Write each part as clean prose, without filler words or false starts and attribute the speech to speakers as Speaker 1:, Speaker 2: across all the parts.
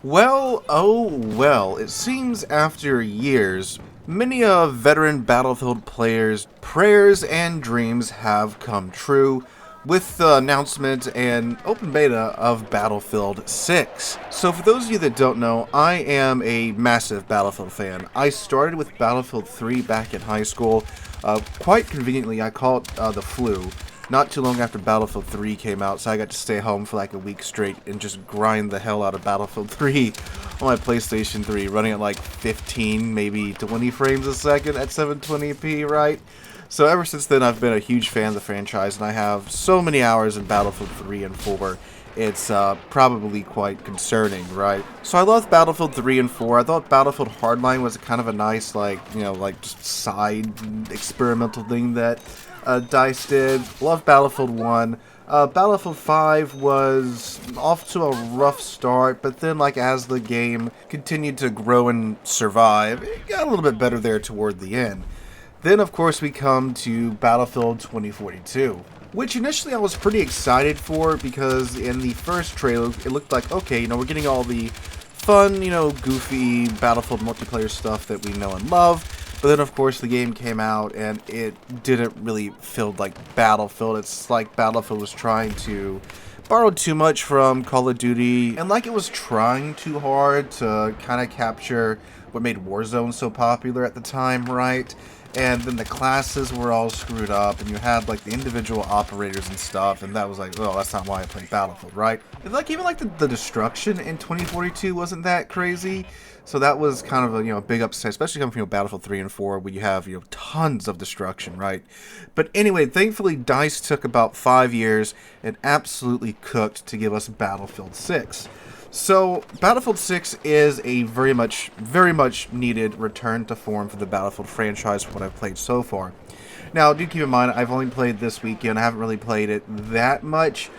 Speaker 1: Well, oh well, it seems after years, many of veteran Battlefield players' prayers and dreams have come true with the announcement and open beta of Battlefield 6. So for those of you that don't know, I am a massive Battlefield fan. I started with Battlefield 3 back in high school. Quite conveniently, I call it the flu. Not too long after Battlefield 3 came out, so I got to stay home for like a week straight and just grind the hell out of Battlefield 3 on my PlayStation 3, running at like 15, maybe 20 frames a second at 720p, right? So ever since then, I've been a huge fan of the franchise, and I have so many hours in Battlefield 3 and 4. It's probably quite concerning, right? So I loved Battlefield 3 and 4. I thought Battlefield Hardline was kind of a nice, like, just side experimental thing that DICE did. Love Battlefield 1. Battlefield 5 was off to a rough start, but then like as the game continued to grow and survive, it got a little bit better there toward the end. Then of course we come to Battlefield 2042, which initially I was pretty excited for because in the first trailer it looked like, okay, we're getting all the fun, goofy Battlefield multiplayer stuff that we know and love. But then, of course, the game came out, and it didn't really feel like Battlefield. It's like Battlefield was trying to borrow too much from Call of Duty, and like it was trying too hard to kind of capture what made Warzone so popular at the time, right? And then the classes were all screwed up, and you had like the individual operators and stuff, and that was like, oh, that's not why I played Battlefield, right? And like even like the destruction in 2042 wasn't that crazy, so that was kind of a big upset, especially coming from Battlefield 3 and 4, where you have tons of destruction, right? But anyway, thankfully DICE took about 5 years and absolutely cooked to give us Battlefield 6. So, Battlefield 6 is a very much needed return to form for the Battlefield franchise from what I've played so far. Now, do keep in mind, I've only played this weekend. I haven't really played it that much,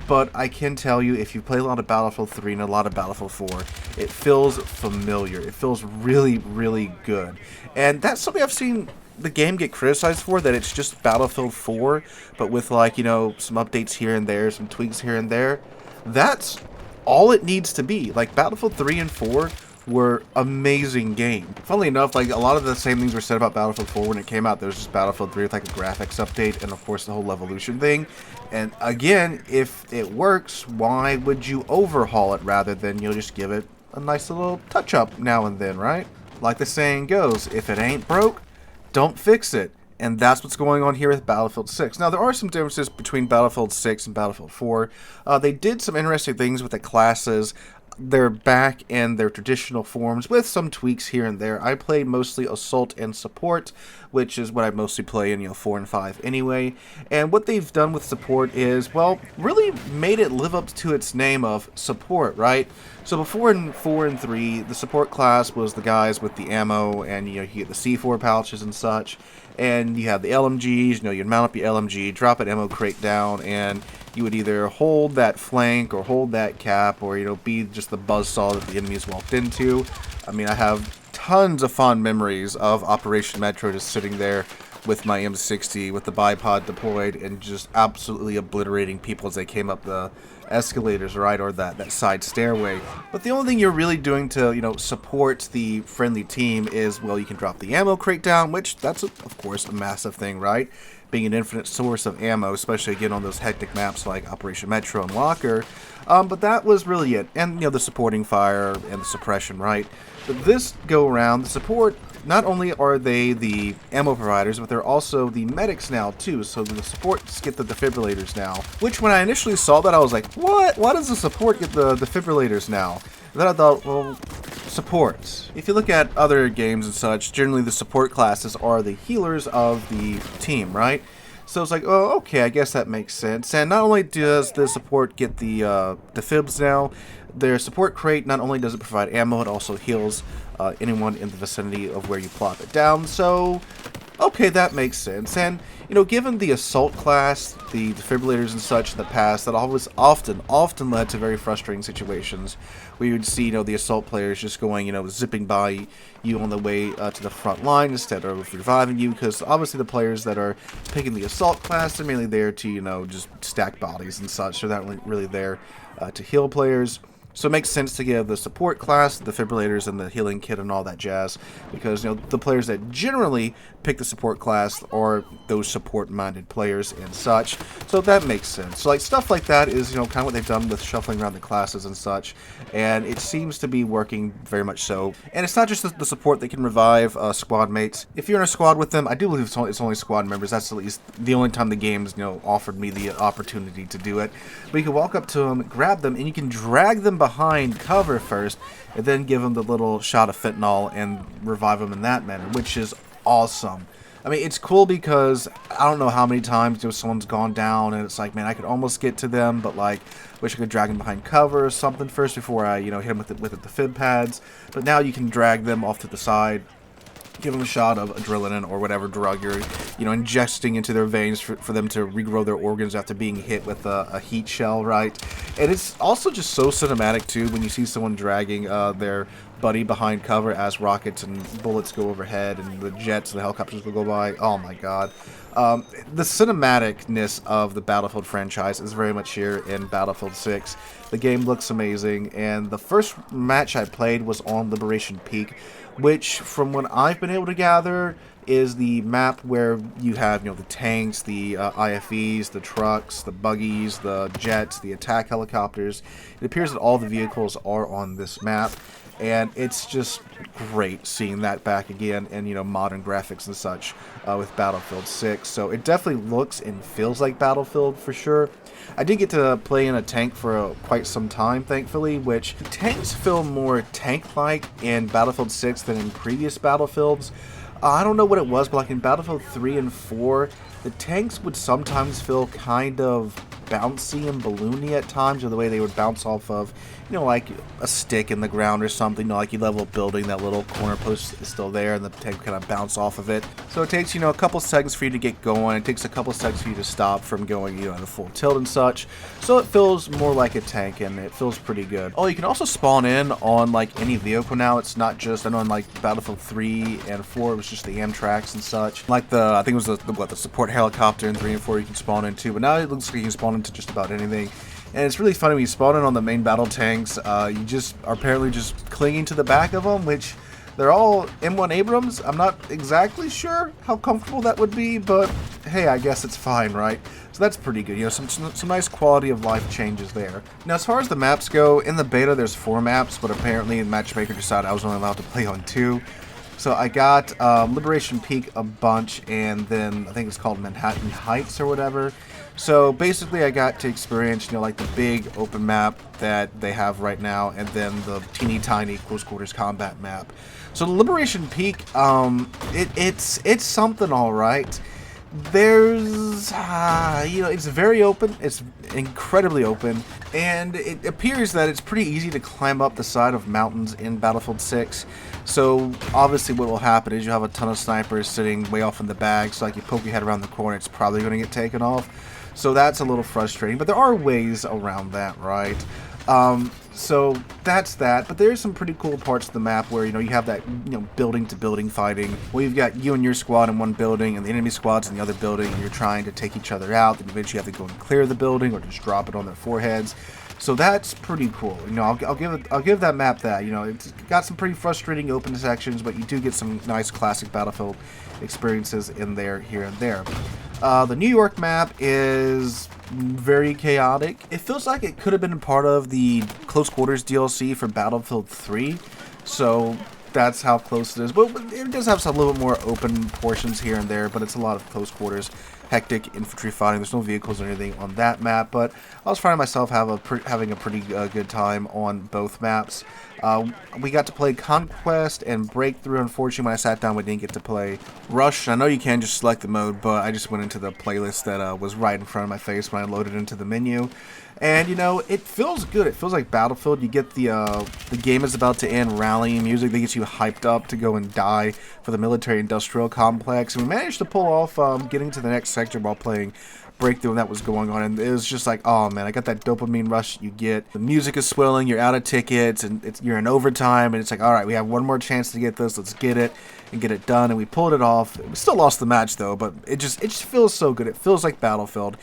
Speaker 1: but I can tell you, if you play a lot of Battlefield 3 and a lot of Battlefield 4, it feels familiar. It feels really, really good. And that's something I've seen the game get criticized for, that it's just Battlefield 4, but with like, some updates here and there, some tweaks here and there. That's all it needs to be. Like, Battlefield 3 and 4 were amazing games. Funnily enough, like, a lot of the same things were said about Battlefield 4 when it came out. There was just Battlefield 3 with like a graphics update and of course the whole evolution thing. And again, if it works, why would you overhaul it rather than just give it a nice little touch up now and then, right? Like the saying goes, if it ain't broke, don't fix it. And that's what's going on here with Battlefield 6. Now, there are some differences between Battlefield 6 and Battlefield 4. They did some interesting things with the classes. They're back in their traditional forms with some tweaks here and there. I played mostly Assault and Support, which is what I mostly play in 4 and 5 anyway. And what they've done with Support is, well, really made it live up to its name of Support, right? So before in 4 and 3, the Support class was the guys with the ammo, and you get the C4 pouches and such. And you have the LMGs, you'd mount up your LMG, drop an ammo crate down, and you would either hold that flank or hold that cap, or, be just the buzzsaw that the enemies walked into. I mean, I have tons of fond memories of Operation Metro just sitting there with my M60 with the bipod deployed and just absolutely obliterating people as they came up the escalators, right, or that side stairway. But the only thing you're really doing to, support the friendly team is, well, you can drop the ammo crate down, which that's, of course, a massive thing, right? Being an infinite source of ammo, especially, again, on those hectic maps like Operation Metro and Locker. But that was really it. And, the supporting fire and the suppression, right? But this go around, the support, not only are they the ammo providers, but they're also the medics now, too. So the supports get the defibrillators now. Which, when I initially saw that, I was like, what? Why does the support get the defibrillators now? And then I thought, well, supports. If you look at other games and such, generally the support classes are the healers of the team, right? So it's like, oh, okay, I guess that makes sense. And not only does the support get the defibs now, their support crate, not only does it provide ammo, it also heals anyone in the vicinity of where you plop it down. So, okay, that makes sense. And, given the assault class, the defibrillators and such in the past, that always often led to very frustrating situations where you would see, the assault players just going, zipping by you on the way to the front line instead of reviving you, because obviously the players that are picking the assault class are mainly there to, just stack bodies and such. They're not really there to heal players. So it makes sense to give the support class, the defibrillators, and the healing kit and all that jazz, because the players that generally pick the support class are those support-minded players and such. So that makes sense. So like stuff like that is kind of what they've done with shuffling around the classes and such, and it seems to be working very much so. And it's not just the support that can revive squad mates. If you're in a squad with them, I do believe it's only squad members. That's at least the only time the game's offered me the opportunity to do it. But you can walk up to them, grab them, and you can drag them behind cover first, and then give them the little shot of fentanyl and revive them in that manner, which is awesome. I mean, it's cool because I don't know how many times someone's gone down, and it's like, man, I could almost get to them, but like, wish I could drag them behind cover or something first before I, hit them with the fib pads. But now you can drag them off to the side, give them a shot of adrenaline or whatever drug you're, ingesting into their veins for them to regrow their organs after being hit with a heat shell, right? And it's also just so cinematic, too, when you see someone dragging their buddy behind cover as rockets and bullets go overhead and the jets and the helicopters will go by. Oh, my God. The cinematicness of the Battlefield franchise is very much here in Battlefield 6. The game looks amazing, and the first match I played was on Liberation Peak, which, from what I've been able to gather, is the map where you have, the tanks, the IFEs, the trucks, the buggies, the jets, the attack helicopters. It appears that all the vehicles are on this map, and it's just great seeing that back again in, modern graphics and such with Battlefield 6. So it definitely looks and feels like Battlefield for sure. I did get to play in a tank for quite some time, thankfully, which tanks feel more tank-like in Battlefield 6 than in previous Battlefields. I don't know what it was, but like in Battlefield 3 and 4, the tanks would sometimes feel kind of bouncy and balloony at times, or the way they would bounce off of, like a stick in the ground or something. Like you level a building, that little corner post is still there, and the tank kind of bounce off of it. So it takes, a couple seconds for you to get going. It takes a couple seconds for you to stop from going, at a full tilt and such. So it feels more like a tank, and it feels pretty good. Oh, you can also spawn in on like any vehicle now. It's not just, I know in like Battlefield 3 and 4, it was just the Amtraks and such. Like I think it was the support helicopter in 3 and 4 you can spawn into, but now it looks like you can spawn into just about anything. And it's really funny when you spawn in on the main battle tanks, you just are apparently just clinging to the back of them, which they're all M1 Abrams. I'm not exactly sure how comfortable that would be, but hey, I guess it's fine, right? So that's pretty good. Some nice quality of life changes there. Now, as far as the maps go, in the beta there's 4 maps, but apparently the matchmaker decided I was only allowed to play on 2. So I got Liberation Peak a bunch, and then I think it's called Manhattan Heights or whatever. So basically I got to experience, like the big open map that they have right now, and then the teeny tiny close quarters combat map. So the Liberation Peak, it's something alright. There's, it's very open, it's incredibly open, and it appears that it's pretty easy to climb up the side of mountains in Battlefield 6. So obviously what will happen is you have a ton of snipers sitting way off in the bag, so like you poke your head around the corner, it's probably going to get taken off. So that's a little frustrating, but there are ways around that, right? So that's that, but there's some pretty cool parts of the map where, you have that, building to building fighting, where you've got you and your squad in one building and the enemy squad's in the other building, and you're trying to take each other out, then eventually you have to go and clear the building or just drop it on their foreheads. So that's pretty cool. I'll give that map that. It's got some pretty frustrating open sections, but you do get some nice classic Battlefield experiences in there, here and there. The New York map is very chaotic. It feels like it could have been a part of the Close Quarters DLC for Battlefield 3. So that's how close it is. But it does have some little bit more open portions here and there, but it's a lot of close quarters, hectic infantry fighting. There's no vehicles or anything on that map, but I was finding myself having a pretty good time on both maps. We got to play Conquest and Breakthrough. Unfortunately, when I sat down, we didn't get to play Rush. I know you can just select the mode, but I just went into the playlist that was right in front of my face when I loaded into the menu. And, it feels good. It feels like Battlefield. You get the game is about to end rallying music that gets you hyped up to go and die for the military-industrial complex. And we managed to pull off getting to the next sector while playing Breakthrough, and that was going on. And it was just like, oh, man, I got that dopamine rush you get. The music is swelling. You're out of tickets, and you're in overtime. And it's like, all right, we have one more chance to get this. Let's get it and get it done. And we pulled it off. We still lost the match, though, but it just feels so good. It feels like Battlefield.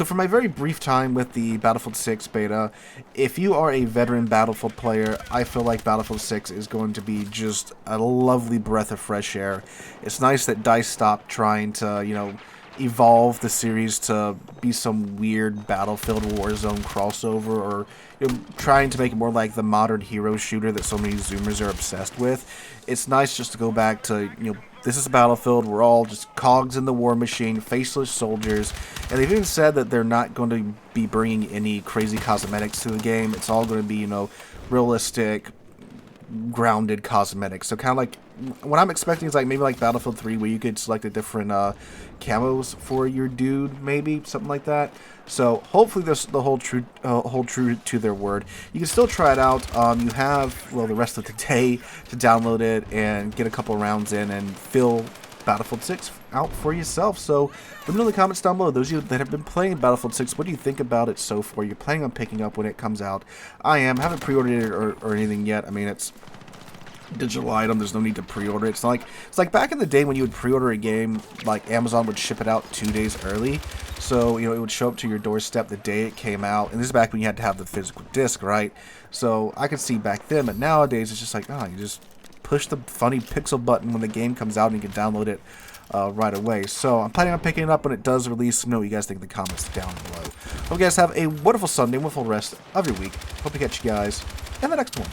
Speaker 1: So for my very brief time with the Battlefield 6 beta, if you are a veteran Battlefield player, I feel like Battlefield 6 is going to be just a lovely breath of fresh air. It's nice that DICE stopped trying to, evolve the series to be some weird Battlefield Warzone crossover, or trying to make it more like the modern hero shooter that so many Zoomers are obsessed with. It's nice just to go back to, this is Battlefield, we're all just cogs in the war machine, faceless soldiers, and they've even said that they're not going to be bringing any crazy cosmetics to the game. It's all going to be, realistic, grounded cosmetics. So kind of like, what I'm expecting is like maybe like Battlefield 3, where you could select the different camos for your dude, maybe something like that. So hopefully this the hold true to their word. You can still try it out. You have the rest of the day to download it and get a couple rounds in and fill Battlefield 6 out for yourself. So let me know in the comments down below, those of you that have been playing Battlefield 6, what do you think about it so far? You're planning on picking up when it comes out? I haven't pre-ordered it or anything yet. I mean, it's digital item, there's no need to pre-order it. It's like back in the day when you would pre-order a game, like Amazon would ship it out 2 days early, so it would show up to your doorstep the day it came out, and this is back when you had to have the physical disc, right? So I could see back then, but nowadays it's just like, you just push the funny pixel button when the game comes out and you can download it right away. So I'm planning on picking it up when it does release. Let me know what you guys think in the comments down below. Hope you guys have a wonderful Sunday, wonderful rest of your week. Hope to catch you guys in the next one.